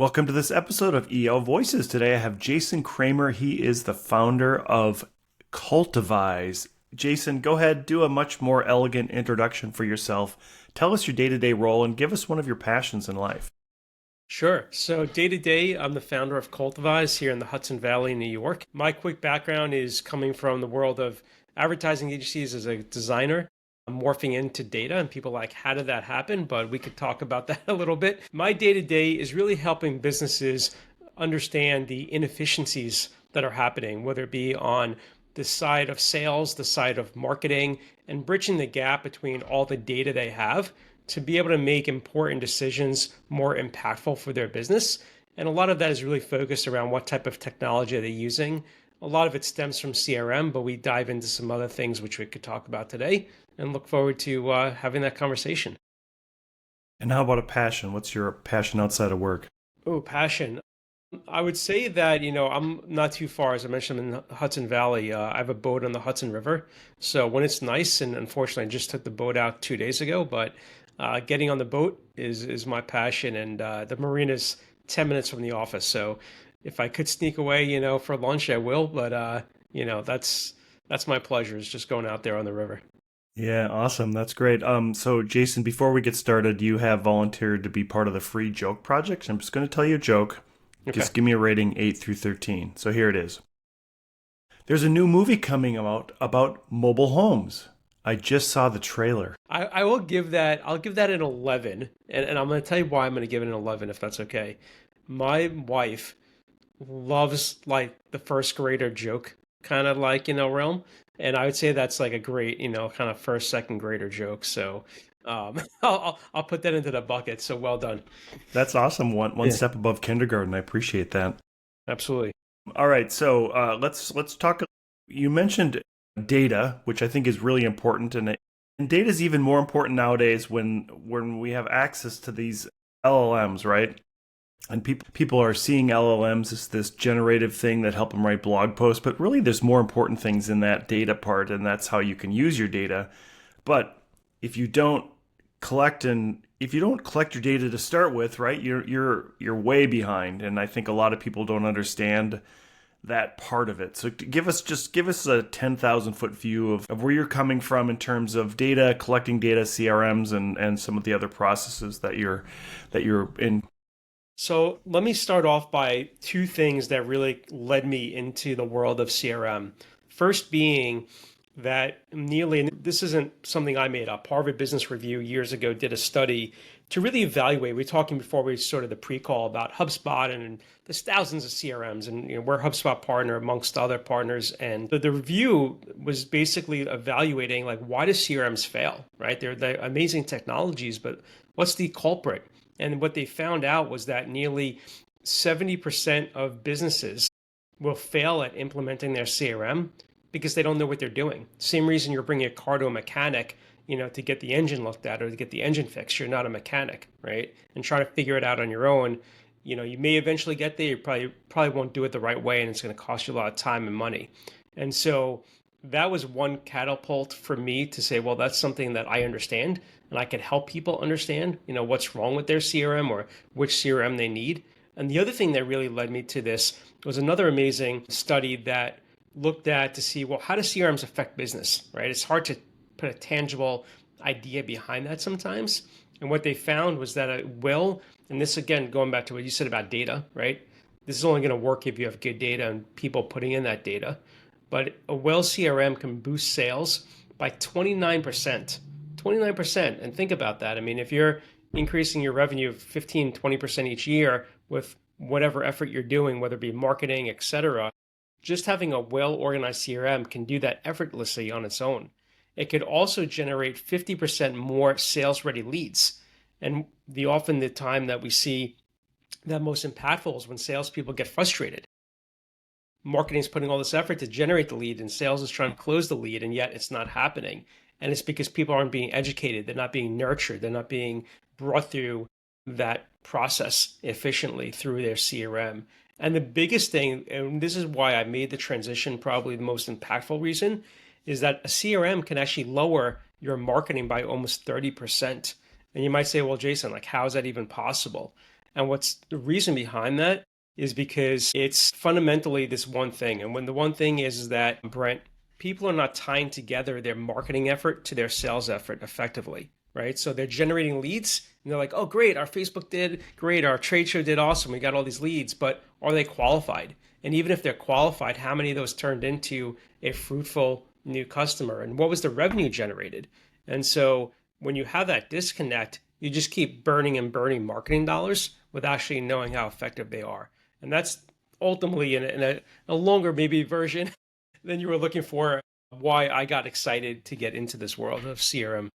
Welcome to this episode of EL Voices. Today I have Jason Kramer. He is the founder of Cultivize. Jason, go ahead, do a much more elegant introduction for yourself. Tell us your day-to-day role and give us one of your passions in life. Sure. So day to day, I'm the founder of Cultivize here in the Hudson Valley, New York. My quick background is coming from the world of advertising agencies as a designer. I'm morphing into data and people like, how did that happen? But we could talk about that a little bit. My day to day is really helping businesses understand the inefficiencies that are happening, whether it be on the side of sales, the side of marketing, and bridging the gap between all the data they have to be able to make important decisions more impactful for their business. And a lot of that is really focused around what type of technology they're using. A lot of it stems from CRM, but we dive into some other things which we could talk about today and look forward to having that conversation. And how about a passion? What's your passion outside of work? Oh, passion. I would say that, I'm not too far. As I mentioned, I'm in the Hudson Valley. I have a boat on the Hudson River. So when it's nice, and unfortunately, I just took the boat out 2 days ago, but getting on the boat is my passion. And the marina's 10 minutes from the office. So if I could sneak away, for lunch, I will. But, that's my pleasure is just going out there on the river. Yeah, awesome. That's great. So Jason, before we get started, you have volunteered to be part of the free joke project. I'm just going to tell you a joke. Okay. Just give me a rating 8 through 13. So here it is. There's a new movie coming out about mobile homes. I just saw the trailer. I will give that, I'll give that an 11. And I'm going to tell you why I'm going to give it an 11, if that's okay. My wife loves like the first grader joke kind of like, realm. And I would say that's like a great, kind of first, second grader joke. So I'll put that into the bucket. So well done. That's awesome. One Yeah, step above kindergarten. I appreciate that. absolutely. All right, so let's talk. You mentioned data, which I think is really important, and data is even more important nowadays when we have access to these LLMs, right? And people are seeing LLMs as this generative thing that help them write blog posts, but really there's more important things in that data part, and that's how you can use your data. But if you don't if you don't collect your data to start with, right, you're way behind, and I think a lot of people don't understand that part of it. So give us a 10,000 foot view of where you're coming from in terms of data, collecting data, CRMs, and some of the other processes that you're in. So let me start off by two things that really led me into the world of CRM. First being that nearly, and this isn't something I made up, Harvard Business Review years ago did a study to really evaluate. We were talking before we started the pre-call about HubSpot, and there's thousands of CRMs, and we're a HubSpot partner amongst other partners. And the review was basically evaluating like, why do CRMs fail, right? They're amazing technologies, but what's the culprit? And what they found out was that nearly 70% of businesses will fail at implementing their CRM because they don't know what they're doing. Same reason you're bringing a car to a mechanic, to get the engine looked at or to get the engine fixed. You're not a mechanic, right? And try to figure it out on your own. You may eventually get there. You probably won't do it the right way, and it's going to cost you a lot of time and money. And so that was one catapult for me to say, well, that's something that I understand, and I can help people understand, what's wrong with their CRM or which CRM they need. And the other thing that really led me to this was another amazing study that looked at to see, well, how do CRMs affect business, right? It's hard to put a tangible idea behind that sometimes. And what they found was that it will, and this again, going back to what you said about data, right? This is only going to work if you have good data and people putting in that data. But a well CRM can boost sales by 29%. 29%. And think about that. I mean, if you're increasing your revenue 15, 20% each year with whatever effort you're doing, whether it be marketing, et cetera, just having a well-organized CRM can do that effortlessly on its own. It could also generate 50% more sales-ready leads. And often the time that we see that most impactful is when salespeople get frustrated. Marketing is putting all this effort to generate the lead, and sales is trying to close the lead, and yet it's not happening. And it's because people aren't being educated. They're not being nurtured. They're not being brought through that process efficiently through their CRM. And the biggest thing, and this is why I made the transition probably the most impactful reason, is that a CRM can actually lower your marketing by almost 30%. And you might say, well, Jason, like, how is that even possible? And what's the reason behind that is because it's fundamentally this one thing. And when the one thing is that, Brent, people are not tying together their marketing effort to their sales effort effectively, right? So they're generating leads and they're like, oh, great, our Facebook did great, our trade show did awesome, we got all these leads, but are they qualified? And even if they're qualified, how many of those turned into a fruitful new customer? And what was the revenue generated? And so when you have that disconnect, you just keep burning and burning marketing dollars without actually knowing how effective they are. And that's ultimately in a longer maybe version than you were looking for, why I got excited to get into this world of CRM.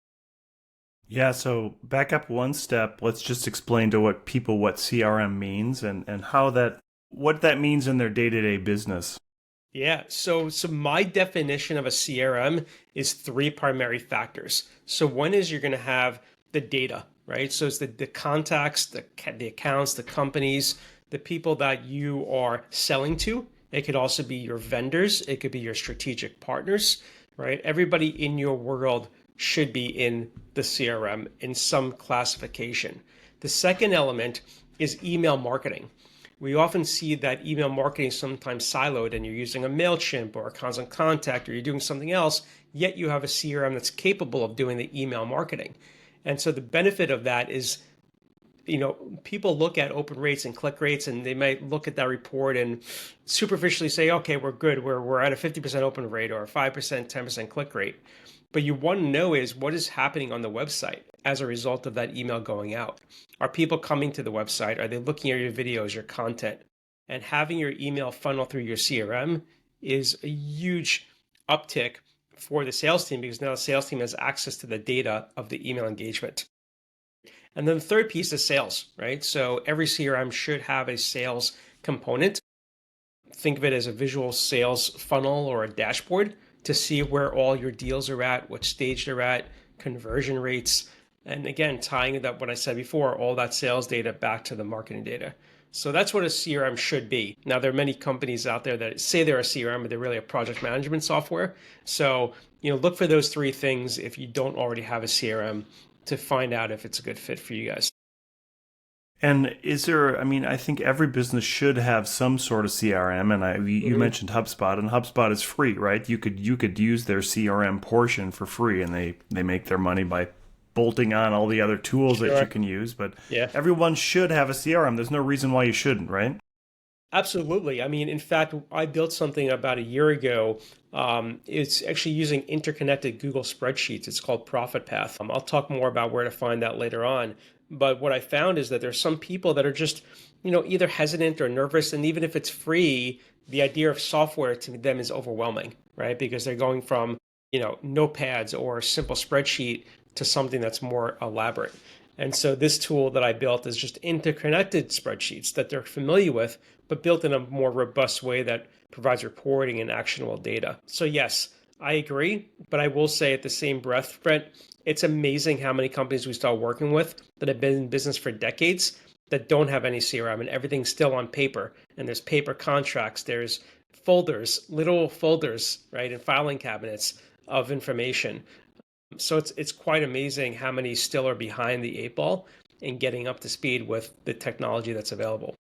Yeah, so back up one step. Let's just explain to what people what CRM means and how that what that means in their day-to-day business. Yeah, so my definition of a CRM is three primary factors. So one is you're going to have the data, right? So it's the contacts, the accounts, the companies, the people that you are selling to. It could also be your vendors, it could be your strategic partners, right? Everybody in your world should be in the CRM in some classification. The second element is email marketing. We often see that email marketing is sometimes siloed and you're using a MailChimp or a Constant Contact or you're doing something else, yet you have a CRM that's capable of doing the email marketing. And so the benefit of that is, people look at open rates and click rates and they might look at that report and superficially say, okay, we're good. We're at a 50% open rate or a 5%, 10% click rate. But you want to know is what is happening on the website as a result of that email going out. Are people coming to the website? Are they looking at your videos, your content? And having your email funnel through your CRM is a huge uptick for the sales team because now the sales team has access to the data of the email engagement. And then the third piece is sales, right? So every CRM should have a sales component. Think of it as a visual sales funnel or a dashboard to see where all your deals are at, what stage they're at, conversion rates, and again, tying that what I said before, all that sales data back to the marketing data. So that's what a CRM should be. Now, there are many companies out there that say they're a CRM, but they're really a project management software. So, look for those three things if you don't already have a CRM to find out if it's a good fit for you guys. And is there, I mean, I think every business should have some sort of CRM. And you Mhm. mentioned HubSpot, and HubSpot is free, right? You could use their CRM portion for free, and they make their money by bolting on all the other tools that you Sure. can use. But Yeah. everyone should have a CRM. There's no reason why you shouldn't, right? Absolutely. I mean, in fact, I built something about a year ago. It's actually using interconnected Google spreadsheets. It's called Profit Path. I'll talk more about where to find that later on. But what I found is that there's some people that are just, either hesitant or nervous. And even if it's free, the idea of software to them is overwhelming, right? Because they're going from, notepads or a simple spreadsheet to something that's more elaborate. And so this tool that I built is just interconnected spreadsheets that they're familiar with, but built in a more robust way that provides reporting and actionable data. So yes, I agree, but I will say at the same breath, Brent, it's amazing how many companies we start working with that have been in business for decades that don't have any CRM and everything's still on paper. And there's paper contracts, there's folders, little folders, right, and filing cabinets of information. So it's quite amazing how many still are behind the eight ball in getting up to speed with the technology that's available.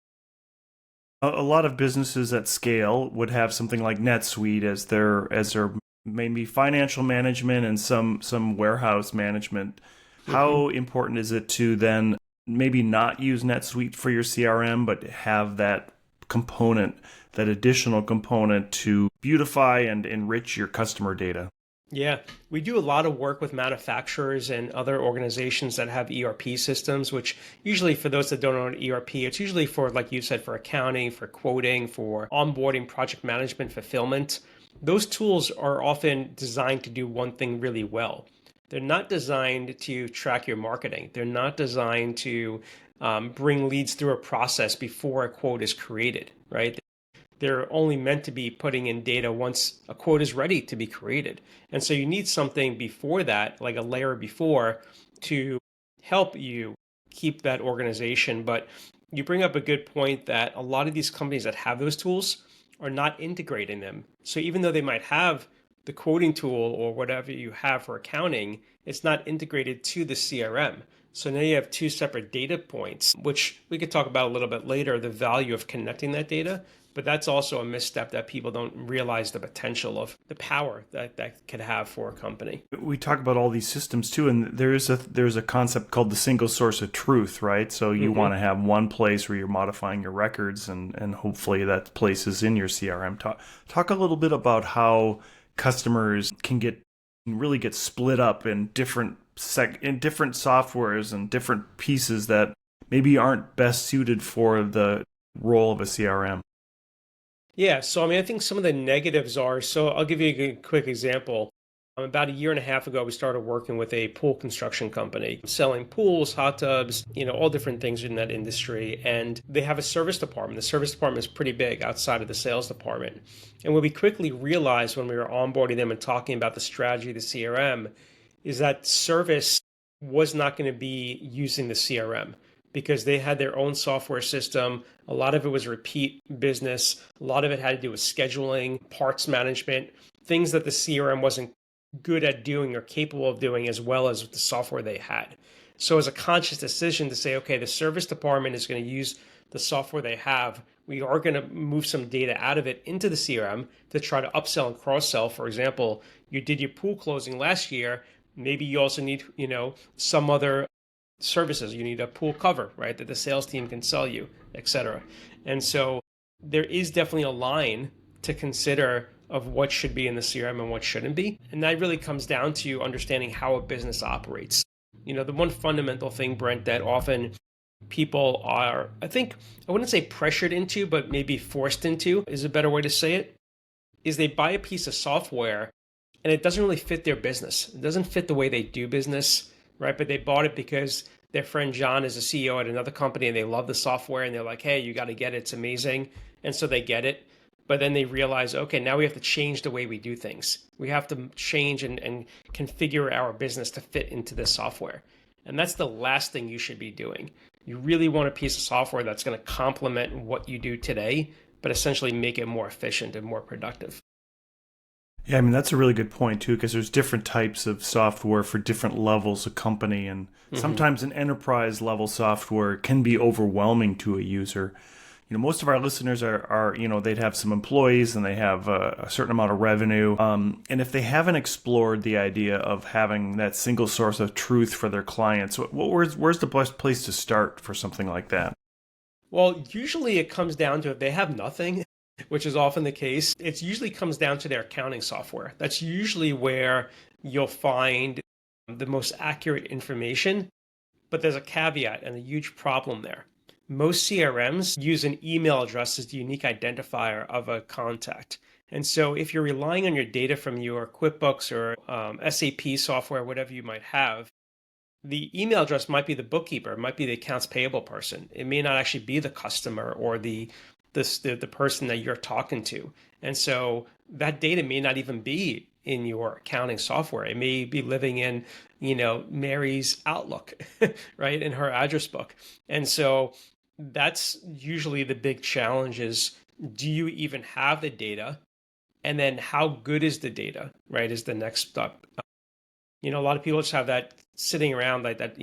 A lot of businesses at scale would have something like NetSuite as their maybe financial management and some warehouse management. Mhm. How important is it to then maybe not use NetSuite for your CRM, but have that component, that additional component to beautify and enrich your customer data? Yeah, we do a lot of work with manufacturers and other organizations that have ERP systems, which usually for those that don't know an ERP, it's usually for, like you said, for accounting, for quoting, for onboarding, project management, fulfillment. Those tools are often designed to do one thing really well. They're not designed to track your marketing. They're not designed to bring leads through a process before a quote is created, right? They're only meant to be putting in data once a quote is ready to be created. And so you need something before that, like a layer before, to help you keep that organization. But you bring up a good point that a lot of these companies that have those tools are not integrating them. So even though they might have the quoting tool or whatever you have for accounting, it's not integrated to the CRM. So now you have two separate data points, which we could talk about a little bit later, the value of connecting that data. But that's also a misstep that people don't realize the potential of the power that that could have for a company. We talk about all these systems too, and there's a concept called the single source of truth, right? So you want to have one place where you're modifying your records, and hopefully that place is in your CRM. Talk a little bit about how customers can really get split up in different softwares and different pieces that maybe aren't best suited for the role of a CRM. Yeah, so I mean, I think some of the negatives are, so I'll give you a quick example. About a year and a half ago, we started working with a pool construction company, selling pools, hot tubs, all different things in that industry. And they have a service department. The service department is pretty big outside of the sales department. And what we quickly realized when we were onboarding them and talking about the strategy of the CRM is that service was not going to be using the CRM because they had their own software system. A lot of it was repeat business. A lot of it had to do with scheduling, parts management, things that the CRM wasn't good at doing or capable of doing, as well as the software they had. So, as a conscious decision to say, okay, the service department is going to use the software they have. We are going to move some data out of it into the CRM to try to upsell and cross sell. For example, you did your pool closing last year. Maybe you also need, some other services. You need a pool cover, right, that the sales team can sell you, etc. And so there is definitely a line to consider of what should be in the CRM and what shouldn't be. And that really comes down to understanding how a business operates. The one fundamental thing, Brent, that often people are, I wouldn't say pressured into, but maybe forced into is a better way to say it, is they buy a piece of software and it doesn't really fit their business. It doesn't fit the way they do business, right? But they bought it because their friend John is a CEO at another company and they love the software and they're like, hey, you got to get it. It's amazing. And so they get it. But then they realize, okay, now we have to change the way we do things. We have to change and configure our business to fit into this software. And that's the last thing you should be doing. You really want a piece of software that's going to complement what you do today, but essentially make it more efficient and more productive. Yeah, I mean, that's a really good point, too, because there's different types of software for different levels of company. And sometimes an enterprise level software can be overwhelming to a user. Most of our listeners are they'd have some employees and they have a certain amount of revenue. And if they haven't explored the idea of having that single source of truth for their clients, where's the best place to start for something like that? Well, usually it comes down to if they have nothing, which is often the case, it usually comes down to their accounting software. That's usually where you'll find the most accurate information. But there's a caveat and a huge problem there. Most CRMs use an email address as the unique identifier of a contact. And so if you're relying on your data from your QuickBooks or SAP software, whatever you might have, the email address might be the bookkeeper, it might be the accounts payable person. It may not actually be the customer or the person that you're talking to. And so that data may not even be in your accounting software. It may be living in, Mary's Outlook, right, in her address book. And so that's usually the big challenge is, do you even have the data? And then how good is the data, right, is the next step. A lot of people just have that sitting around like that,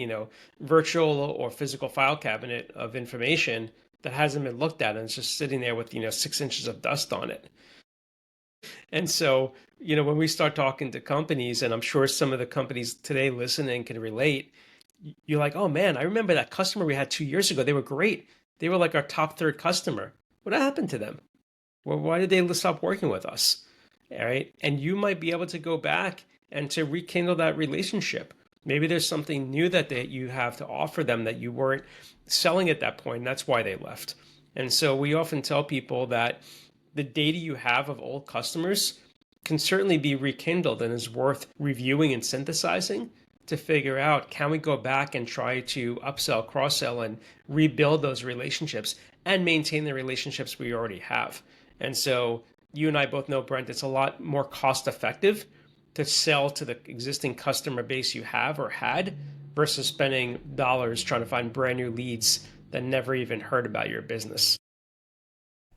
virtual or physical file cabinet of information that hasn't been looked at and it's just sitting there with, 6 inches of dust on it. And so, when we start talking to companies, and I'm sure some of the companies today listening can relate, you're like, oh man, I remember that customer we had 2 years ago. They were great. They were like our top third customer. What happened to them? Well, why did they stop working with us? All right. And you might be able to go back and to rekindle that relationship. Maybe there's something new that you have to offer them that you weren't selling at that point. And that's why they left. And so we often tell people that the data you have of old customers can certainly be rekindled and is worth reviewing and synthesizing to figure out, can we go back and try to upsell, cross-sell, and rebuild those relationships and maintain the relationships we already have. And so you and I both know, Brent, it's a lot more cost-effective to sell to the existing customer base you have or had versus spending dollars trying to find brand new leads that never even heard about your business.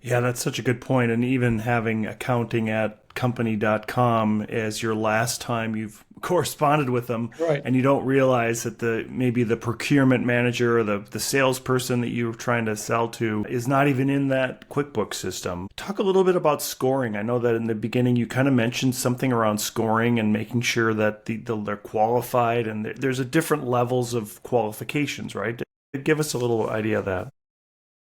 Yeah, that's such a good point. And even having accounting at company.com as your last time you've corresponded with them, Right. and you don't realize that maybe the procurement manager or the salesperson that you're trying to sell to is not even in that QuickBooks system. Talk a little bit about scoring. I know that in the beginning you kind of mentioned something around scoring and making sure that they're qualified, and there's a different levels of qualifications, right? Give us a little idea of that.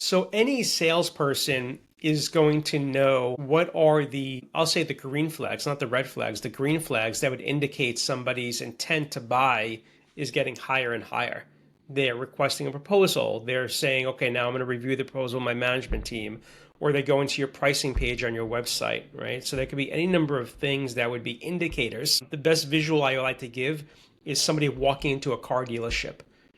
So any salesperson is going to know what are I'll say the green flags, not the red flags, the green flags that would indicate somebody's intent to buy is getting higher and higher. They're requesting a proposal. They're saying, okay, now I'm going to review the proposal with my management team. Or they go into your pricing page on your website, right? So there could be any number of things that would be indicators. The best visual I like to give is somebody walking into a car dealership.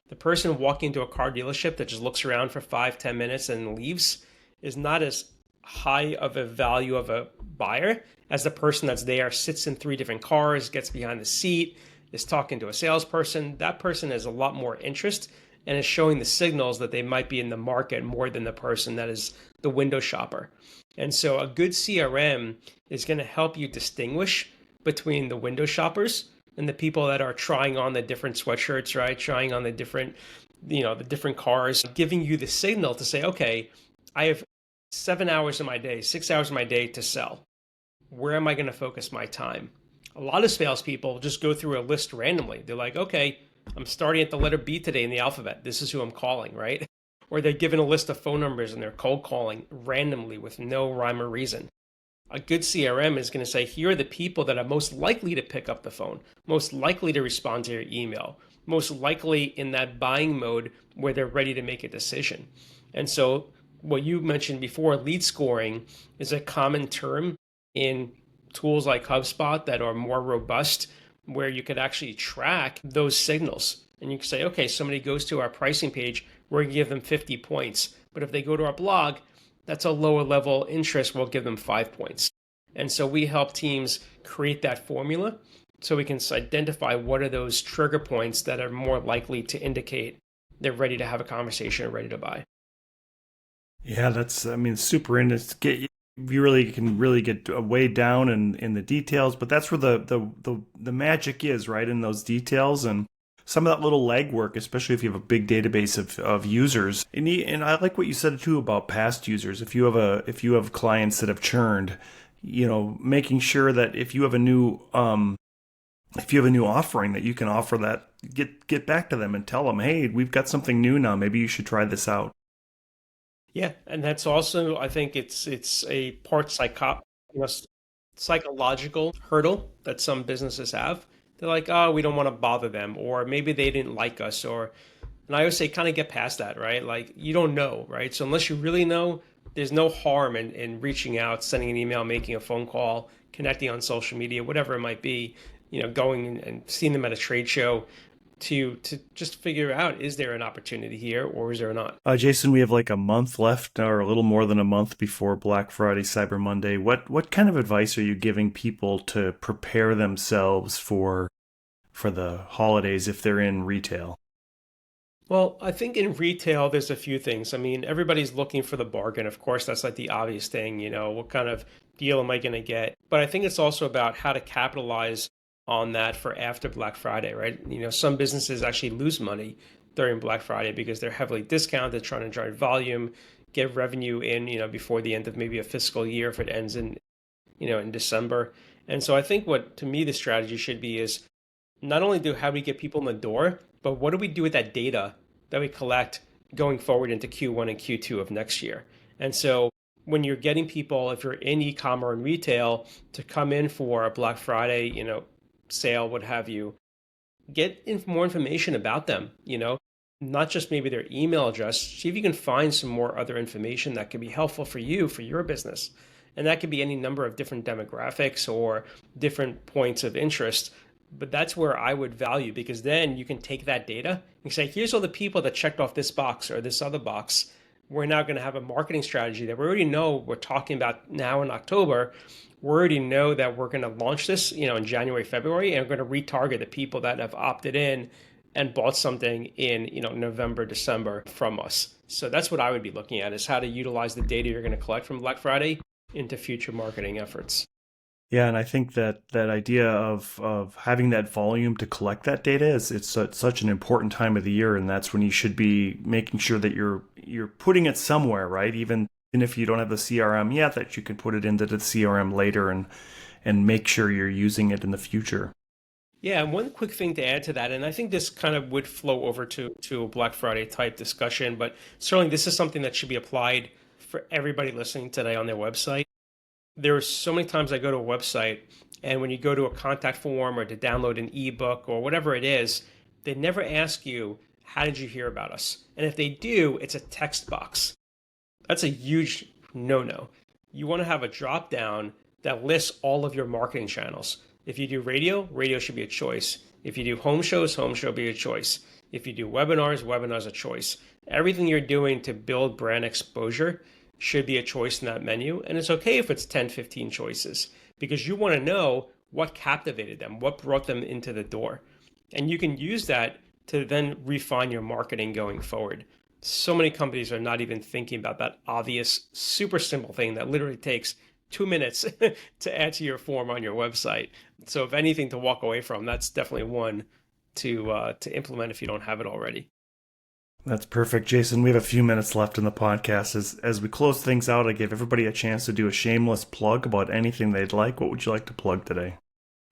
The person walking into a car dealership that just looks around for 5, 10 minutes and leaves is not as high of a value of a buyer as the person that's there, sits in 3 different cars, gets behind the seat, is talking to a salesperson. That person has a lot more interest and is showing the signals that they might be in the market more than the person that is the window shopper. And so a good CRM is going to help you distinguish between the window shoppers and the people that are trying on the different sweatshirts, right? Trying on the different, the different cars, giving you the signal to say, okay, I have 7 hours of my day, 6 hours of my day to sell. Where am I going to focus my time? A lot of salespeople just go through a list randomly. They're like, okay, I'm starting at the letter B today in the alphabet. This is who I'm calling, right? Or they're given a list of phone numbers and they're cold calling randomly with no rhyme or reason. A good CRM is going to say, here are the people that are most likely to pick up the phone, most likely to respond to your email, most likely in that buying mode where they're ready to make a decision. And so what you mentioned before, lead scoring is a common term in tools like HubSpot that are more robust, where you could actually track those signals. And you can say, okay, somebody goes to our pricing page, we're going to give them 50 points. But if they go to our blog, that's a lower level interest, we'll give them 5 points. And so we help teams create that formula so we can identify what are those trigger points that are more likely to indicate they're ready to have a conversation or ready to buy. Yeah, that's, I mean, super in it. You really can really get way down in the details, but that's where the magic is, right? In those details and some of that little legwork, especially if you have a big database of users. And I like what you said too about past users. If you have clients that have churned, making sure that if you have a new offering that you can offer that, get back to them and tell them, hey, we've got something new now. Maybe you should try this out. Yeah, and that's also, I think it's a part psychological hurdle that some businesses have. They're like, oh, we don't want to bother them, or maybe they didn't like us, and I always say, kind of get past that, right? Like, you don't know, right? So unless you really know, there's no harm in reaching out, sending an email, making a phone call, connecting on social media, whatever it might be, going and seeing them at a trade show to just figure out, is there an opportunity here or is there not? Jason, we have like a month left, or a little more than a month before Black Friday, Cyber Monday. What kind of advice are you giving people to prepare themselves for the holidays if they're in retail? Well, I think in retail, there's a few things. I mean, everybody's looking for the bargain. Of course, that's like the obvious thing, what kind of deal am I going to get? But I think it's also about how to capitalize on that for after Black Friday, right? Some businesses actually lose money during Black Friday because they're heavily discounted, trying to drive volume, get revenue in, before the end of maybe a fiscal year if it ends in December. And so I think what to me the strategy should be is not only do how we get people in the door, but what do we do with that data that we collect going forward into Q1 and Q2 of next year? And so when you're getting people, if you're in e-commerce and retail, to come in for a Black Friday, sale, what have you, get more information about them, not just maybe their email address. See if you can find some more other information that could be helpful for you, for your business. And that could be any number of different demographics or different points of interest. But that's where I would value, because then you can take that data and say, here's all the people that checked off this box or this other box. We're now going to have a marketing strategy that we already know we're talking about now in October. We already know that we're going to launch this, in January, February, and we're going to retarget the people that have opted in and bought something in, November, December from us. So that's what I would be looking at, is how to utilize the data you're going to collect from Black Friday into future marketing efforts. Yeah, and I think that that idea of having that volume to collect that data is such an important time of the year, and that's when you should be making sure that you're putting it somewhere, right? Even if you don't have the CRM yet, that you can put it into the CRM later and make sure you're using it in the future. Yeah, and one quick thing to add to that, and I think this kind of would flow over to a Black Friday type discussion, but certainly this is something that should be applied for everybody listening today on their website. There are so many times I go to a website, and when you go to a contact form or to download an ebook or whatever it is, they never ask you, how did you hear about us? And if they do, it's a text box. That's a huge no-no. You want to have a drop down that lists all of your marketing channels. If you do radio, radio should be a choice. If you do home shows, home show be a choice. If you do webinars, webinars a choice. Everything you're doing to build brand exposure should be a choice in that menu. And it's okay if it's 10, 15 choices, because you want to know what captivated them, what brought them into the door. And you can use that to then refine your marketing going forward. So many companies are not even thinking about that obvious, super simple thing that literally takes 2 minutes to add to your form on your website. So if anything to walk away from, that's definitely one to implement if you don't have it already. That's perfect, Jason. We have a few minutes left in the podcast. As we close things out, I give everybody a chance to do a shameless plug about anything they'd like. What would you like to plug today?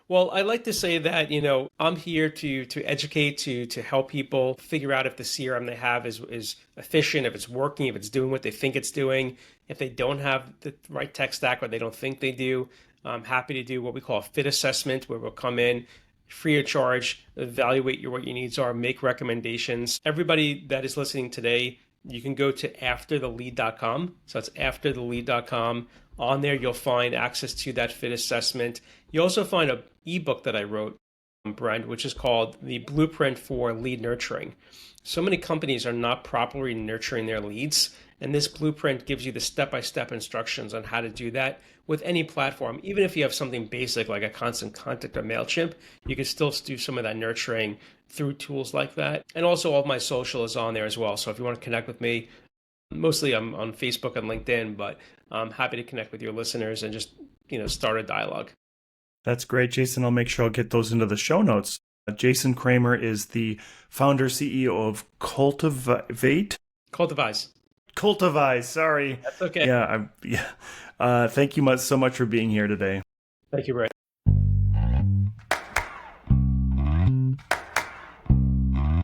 Well, I like to say that, I'm here to educate, to help people figure out if the CRM they have is efficient, if it's working, if it's doing what they think it's doing. If they don't have the right tech stack or they don't think they do, I'm happy to do what we call a fit assessment, where we'll come in free of charge, evaluate what your needs are, make recommendations. Everybody that is listening today, you can go to afterthelead.com. So that's afterthelead.com. On there, you'll find access to that fit assessment. You also find an ebook that I wrote, Brent, which is called The Blueprint for Lead Nurturing. So many companies are not properly nurturing their leads, and this blueprint gives you the step-by-step instructions on how to do that with any platform. Even if you have something basic like a Constant Contact or MailChimp, you can still do some of that nurturing through tools like that. And also all of my social is on there as well. So if you want to connect with me, mostly I'm on Facebook and LinkedIn, but I'm happy to connect with your listeners and just, start a dialogue. That's great, Jason. I'll make sure I'll get those into the show notes. Jason Kramer is the founder CEO of Cultivize. Cultivize. Sorry. That's okay. Yeah. Thank you so much for being here today. Thank you, Ray.